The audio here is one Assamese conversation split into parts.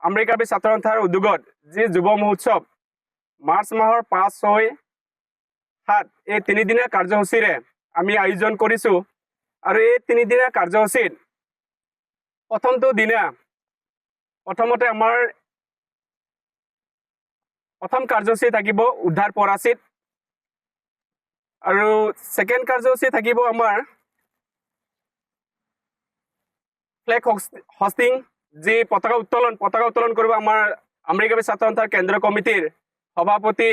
আমেৰিকাৰ ছাত্ৰ সন্থাৰ উদ্যোগত যি যুৱ মহোৎসৱ মাৰ্চ মাহৰ 5, 6, 7 এই 3 দিনীয়া কাৰ্যসূচীৰে আমি আয়োজন কৰিছোঁ আৰু এই 3 দিনীয়া কাৰ্যসূচীত প্ৰথমতে আমাৰ প্ৰথম কাৰ্যসূচী থাকিব উদ্ধাৰ পৰাচিত আৰু সেকেন্ড কাৰ্যসূচী থাকিব আমাৰ ফ্লেগ হোষ্টিং যি পতাকা উত্তোলন কৰিব আমাৰ আমেৰিকাৰ ছাত্ৰ সন্থাৰ কেন্দ্ৰীয় কমিটিৰ সভাপতি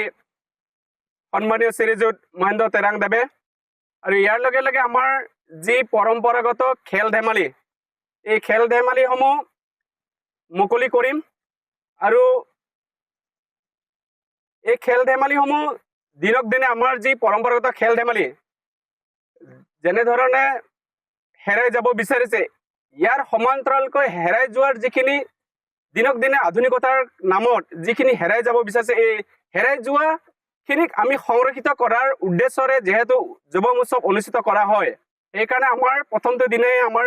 সন্মানীয় শ্ৰীযুত মহেন্দ্ৰ তেৰাং দেৱে আৰু ইয়াৰ লগে লগে আমাৰ যি পৰম্পৰাগত খেল ধেমালি এই খেল ধেমালিসমূহ মুকলি কৰিম আৰু এই খেল ধেমালিসমূহ দিনক দিনে আমাৰ যি পৰম্পৰাগত খেল ধেমালি যেনে ধৰণে হেৰাই যাব বিচাৰিছে ইয়াৰ সমান্তৰালকৈ হেৰাই যোৱাৰ যিখিনি দিনক দিনে আধুনিকতাৰ নামত যিখিনি হেৰাই যাব বিচাৰিছে এই হেৰাই যোৱাখিনিক আমি সংৰক্ষিত কৰাৰ উদ্দেশ্যৰে যেহেতু যুৱ মহোৎসৱ অনুষ্ঠিত কৰা হয় সেইকাৰণে আমাৰ প্ৰথমটো দিনে আমাৰ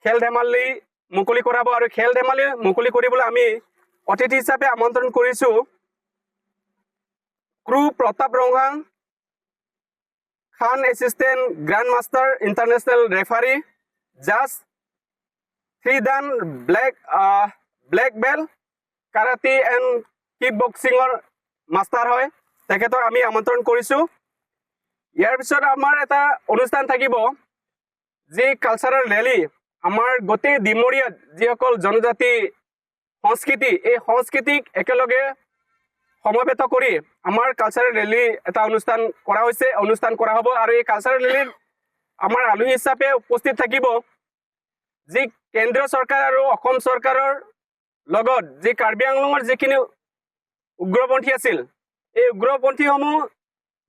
খেল ধেমালি মুকলি কৰাব আৰু খেল ধেমালি মুকলি কৰিবলৈ আমি অতিথি হিচাপে আমন্ত্ৰণ কৰিছোঁ ক্ৰু Pratap Ronghang Khan assistant grand master international referee জাজ 3 Dan black belt karate and kick বক্সিঙৰ মাষ্টাৰ হয় তেখেতক আমি আমন্ত্ৰণ কৰিছোঁ ইয়াৰ পিছত আমাৰ এটা অনুষ্ঠান থাকিব যি কালচাৰেল ৰেলী আমাৰ গোটেই ডিমৰীয়াত যিসকল জনজাতি সংস্কৃতি এই সংস্কৃতিক একেলগে সমবেত কৰি আমাৰ কালচাৰেল ৰেলী এটা অনুষ্ঠান কৰা হ'ব আৰু এই কালচাৰেল ৰেলীত আমাৰ আলহী হিচাপে উপস্থিত থাকিব যি কেন্দ্ৰীয় চৰকাৰ আৰু অসম চৰকাৰৰ লগত যি কাৰ্বি আংলঙৰ যিখিনি উগ্ৰপন্থী আছিল এই উগ্ৰপন্থীসমূহ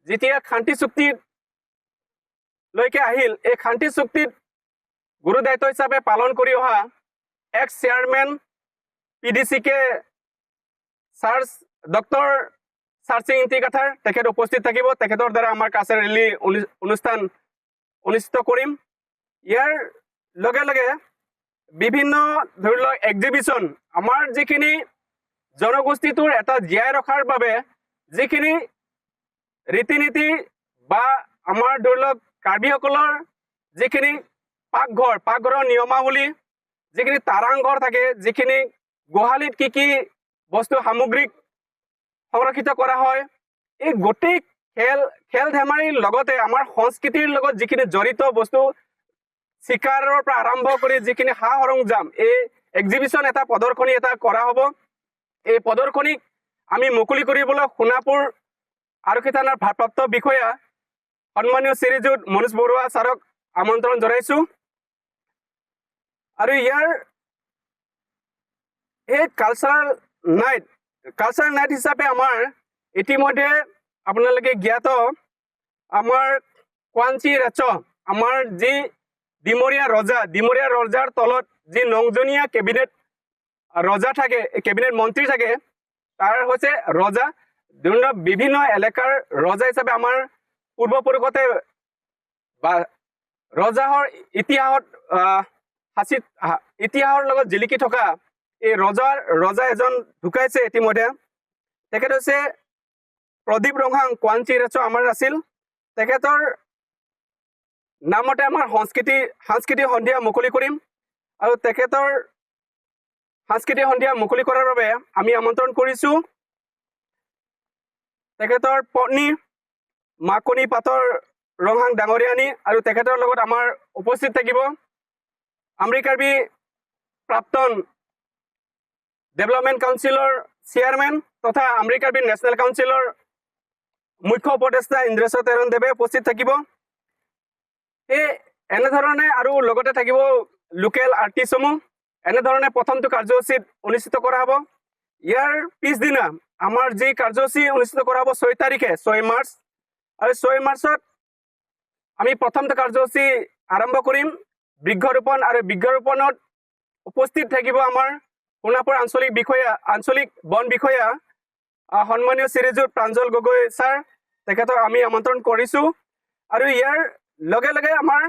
যেতিয়া শান্তি চুক্তিলৈকে আহিল এই শান্তি চুক্তিত গুৰু দায়িত্ব হিচাপে পালন কৰি অহা ex chairman PDCK doctor Charsing ইণ্টিকাথাৰ তেখেত উপস্থিত থাকিব তেখেতৰ দ্বাৰা আমাৰ কালচাৰেল ৰেলী অনুষ্ঠান অনুষ্ঠিত কৰিম ইয়াৰ লগে লগে বিভিন্ন ধৰি লওক এক্সিবিশ্যন আমাৰ যিখিনি জনগোষ্ঠীটোৰ এটা জীয়াই ৰখাৰ বাবে যিখিনি ৰীতি নীতি বা আমাৰ ধৰি লওক কাৰ্বিসকলৰ যিখিনি পাকঘৰৰ নিয়মাৱলী যিখিনি তাৰাংঘৰ থাকে যিখিনি গোহালিত কি বস্তু সামগ্ৰিক সংৰক্ষিত কৰা হয় এই গোটেই খেল ধেমালিৰ লগতে আমাৰ সংস্কৃতিৰ লগত যিখিনি জড়িত বস্তু চিকাৰৰ পৰা আৰম্ভ কৰি যিখিনি সা সৰঞ্জাম এই এক্সিবিশ্যন এটা প্ৰদৰ্শনী এটা কৰা হ'ব এই প্ৰদৰ্শনীক আমি মুকলি কৰিবলৈ সোণাপুৰ আৰক্ষী থানাৰ ভাৰপ্ৰাপ্ত বিষয়া সন্মানীয় শ্ৰীযুত মনোজ বৰুৱা ছাৰক আমন্ত্ৰণ জনাইছোঁ আৰু ইয়াৰ এই কালচাৰেল নাইট হিচাপে আমাৰ ইতিমধ্যে আপোনালোকে জ্ঞাত আমাৰ কোৱাঞ্চি ৰাজ আমাৰ যি ডিমৰীয়া ৰজাৰ তলত যি 9জনীয়া কেবিনেট ৰজা থাকে কেবিনেট মন্ত্ৰী থাকে তাৰ হৈছে ৰজা বিভিন্ন এলেকাৰ ৰজা হিচাপে আমাৰ পূৰ্বপুৰুষতে বা ৰজাৰ ইতিহাসৰ লগত জিলিকি থকা এই ৰজা এজন ঢুকাইছে ইতিমধ্যে তেখেত হৈছে প্ৰদীপ ৰংহাং কোৱাঞ্চি ৰাজ আমাৰ আছিল তেখেতৰ নামতে আমাৰ সাংস্কৃতিক সন্ধিয়া মুকলি কৰিম আৰু তেখেতৰ সাংস্কৃতিক সন্ধিয়া মুকলি কৰাৰ বাবে আমি আমন্ত্ৰণ কৰিছোঁ তেখেতৰ পত্নী মাকনি পাতৰ ৰংহাং ডাঙৰীয়ানী আৰু তেখেতৰ লগত আমাৰ উপস্থিত থাকিব আমেৰিকাৰ্বি প্ৰাক্তন ডেভেলপমেণ্ট কাউন্সিলৰ চেয়াৰমেন তথা আমেৰিকাৰ্বি নেশ্যনেল কাউন্সিলৰ মুখ্য উপদেষ্টা ইন্দ্ৰেশ্বৰ তেৰণ দেৱে উপস্থিত থাকিব এই এনেধৰণে আৰু লগতে থাকিব লোকেল আৰ্টিষ্টসমূহ এনেধৰণে প্ৰথমটো কাৰ্যসূচীত অনুষ্ঠিত কৰা হ'ব ইয়াৰ পিছদিনা আমাৰ যি কাৰ্যসূচী অনুষ্ঠিত কৰা হ'ব 6 তাৰিখে 6 মাৰ্চ আৰু 6 মাৰ্চত আমি প্ৰথমটো কাৰ্যসূচী আৰম্ভ কৰিম বৃক্ষৰোপণ আৰু বৃক্ষৰোপণত উপস্থিত থাকিব আমাৰ সোণাপুৰ আঞ্চলিক বন বিষয়া সন্মানীয় শ্ৰীযুত প্ৰাঞ্জল গগৈ ছাৰ তেখেতক আমি আমন্ত্ৰণ কৰিছোঁ আৰু ইয়াৰ লগে লগে আমাৰ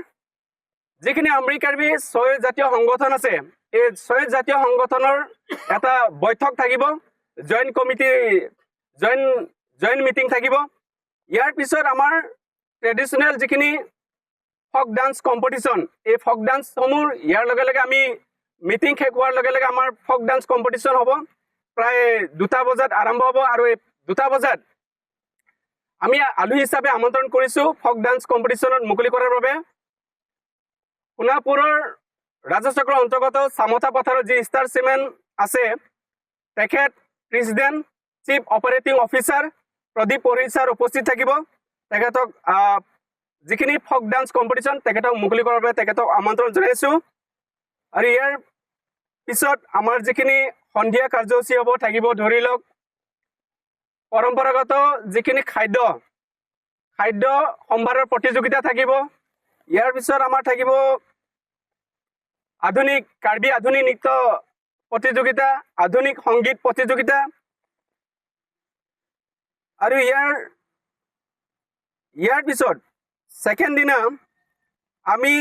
যিখিনি আমেৰিকাৰ্বি 6 জাতীয় সংগঠন আছে এই ছয় জাতীয় সংগঠনৰ এটা বৈঠক থাকিব, জইণ্ট কমিটি জইণ্ট মিটিং থাকিব। ইয়াৰ পিছত আমাৰ ট্ৰেডিশ্যনেল যিখিনি ফক ডান্স কম্পিটিশ্যন, এই ফক ডান্সসমূহ ইয়াৰ লগে লগে আমি মিটিং শেষ হোৱাৰ লগে লগে আমাৰ ফক ডান্স কম্পিটিশ্যন হ'ব। প্ৰায় 2টা বজাত আৰম্ভ হ'ব আৰু এই 2টা বজাত আমি আলহী হিচাপে আমন্ত্ৰণ কৰিছোঁ ফক ডান্স কম্পিটিশ্যনত মুকলি কৰাৰ বাবে সোণাপুৰৰ ৰাজচক্ৰৰ অন্তৰ্গত চামতা পথাৰত যি ষ্টাৰ চিমেণ্ট আছে, তেখেত president chief operating officer Pradip Padhi sir উপস্থিত থাকিব। তেখেতক যিখিনি ফক ডান্স কম্পিটিশ্যন তেখেতক মুকলি কৰাৰ বাবে তেখেতক আমন্ত্ৰণ জনাইছোঁ। আৰু ইয়াৰ পিছত আমাৰ যিখিনি সন্ধিয়া কাৰ্যসূচী হ'ব থাকিব, ধৰি লওক পৰম্পৰাগত যিখিনি খাদ্য সম্ভাৰৰ প্ৰতিযোগিতা থাকিব। ইয়াৰ পিছত আমাৰ থাকিব কাৰ্বি আধুনিক নৃত্য প্ৰতিযোগিতা, আধুনিক সংগীত প্ৰতিযোগিতা। আৰু ইয়াৰ পিছত ছেকেণ্ড দিনা আমি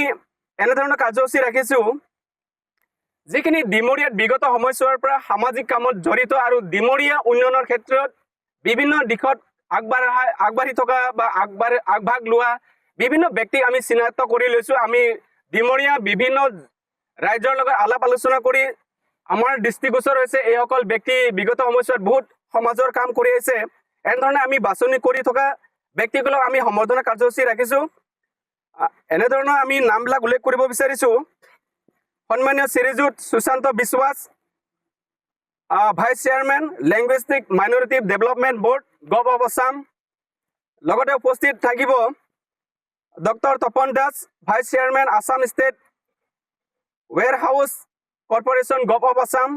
এনেধৰণৰ কাৰ্যসূচী ৰাখিছোঁ, যিখিনি ডিমৰীয়াত বিগত সময়ছোৱাৰ পৰা সামাজিক কামত জড়িত আৰু ডিমৰীয়া উন্নয়নৰ ক্ষেত্ৰত বিভিন্ন দিশত আগবাঢ়ি থকা বা আগভাগ লোৱা বিভিন্ন ব্যক্তিক আমি চিনাক্ত কৰি লৈছোঁ। আমি ডিমৰীয়া বিভিন্ন ৰাইজৰ লগত আলাপ আলোচনা কৰি আমাৰ দৃষ্টিগোচৰ হৈছে এইসকল ব্যক্তি বিগত সময়ছোৱাত বহুত সমাজৰ কাম কৰি আহিছে। এনেধৰণে আমি বাছনি কৰি থকা ব্যক্তিসকলক আমি সম্বৰ্ধনা কাৰ্যসূচী ৰাখিছোঁ। এনেধৰণৰ আমি নামবিলাক উল্লেখ কৰিব বিচাৰিছোঁ। সন্মানীয় Srijut Sushanta Biswas, vice chairman linguistic minority development board gov of Assam. লগতে উপস্থিত থাকিব doctor Tapan Das, vice chairman Assam state warehouse corporation gov of Assam.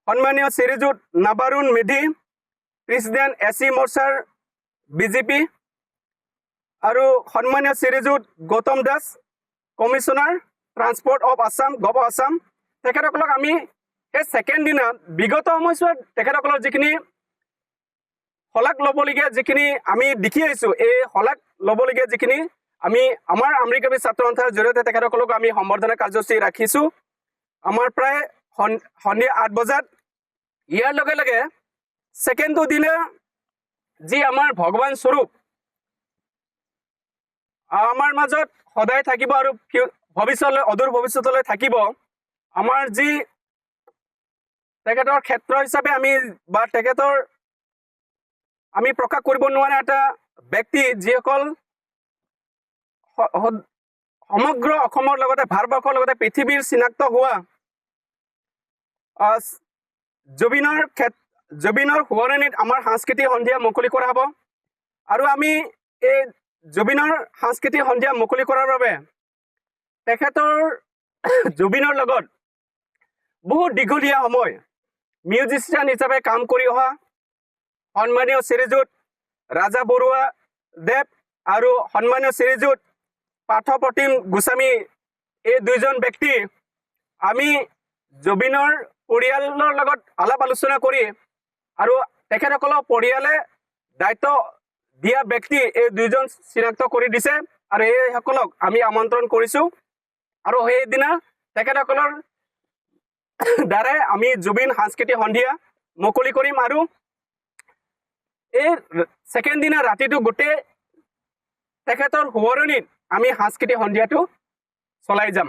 সন্মানীয় Srijut Nabarun Medhi, president SC Morcha BJP. আৰু সন্মানীয় Srijut Gautam Das, commissioner transport of Assam gov of Assam. তেখেতসকলক আমি এই ছেকেণ্ড দিনা বিগত সময়ছোৱাত তেখেতসকলৰ যিখিনি শলাগ ল'বলগীয়া যিখিনি আমি দেখি আহিছোঁ, এই শলাগ ল'বলগীয়া যিখিনি আমি আমাৰ আমৰিকাবি ছাত্ৰ সন্থাৰ জৰিয়তে তেখেতসকলক আমি সম্বৰ্ধনা কাৰ্যসূচী ৰাখিছোঁ আমাৰ প্ৰায় সন্ধিয়া 8 বজাত। ইয়াৰ লগে লগে ছেকেণ্ডটো দিনা যি আমাৰ ভগৱান স্বৰূপ আমাৰ মাজত সদায় থাকিব আৰু ভৱিষ্যতলৈ অদূৰ ভৱিষ্যতলৈ থাকিব, আমাৰ যি তেখেতৰ ক্ষেত্ৰ হিচাপে আমি তেখেতৰ আমি প্ৰকাশ কৰিব নোৱাৰা এটা ব্যক্তি, যিসকল সমগ্ৰ অসমৰ লগতে ভাৰতবৰ্ষৰ লগতে পৃথিৱীৰ চিনাক্ত হোৱা জুবিনৰ সোঁৱৰণিত আমাৰ সাংস্কৃতিক সন্ধিয়া মুকলি কৰা হ'ব। আৰু আমি এই জুবিনৰ সাংস্কৃতিক সন্ধিয়া মুকলি কৰাৰ বাবে জুবিনৰ লগত বহুত দীঘলীয়া সময় মিউজিচিয়ান হিচাপে কাম কৰি অহা সন্মানীয় শ্ৰীযুত ৰাজা বৰুৱা দেৱ আৰু সন্মানীয় শ্ৰীযুত পাৰ্থপ্ৰতিম গোস্বামী, এই দুইজন ব্যক্তি আমি জুবিনৰ পৰিয়ালৰ লগত আলাপ আলোচনা কৰি আৰু তেখেতসকলৰ পৰিয়ালে দায়িত্ব দিয়া ব্যক্তি এই দুইজন চিনাক্ত কৰি দিছে আৰু এইসকলক আমি আমন্ত্ৰণ কৰিছোঁ। আৰু সেইদিনা তেখেতসকলৰ দ্বাৰাই আমি জুবিন সাংস্কৃতিক সন্ধিয়া মুকলি কৰিম। আৰু এই ছেকেণ্ড দিনা ৰাতিটো গোটেই তেখেতৰ সোঁৱৰণিত আমি সাংস্কৃতিক সন্ধিয়াটো চলাই যাম।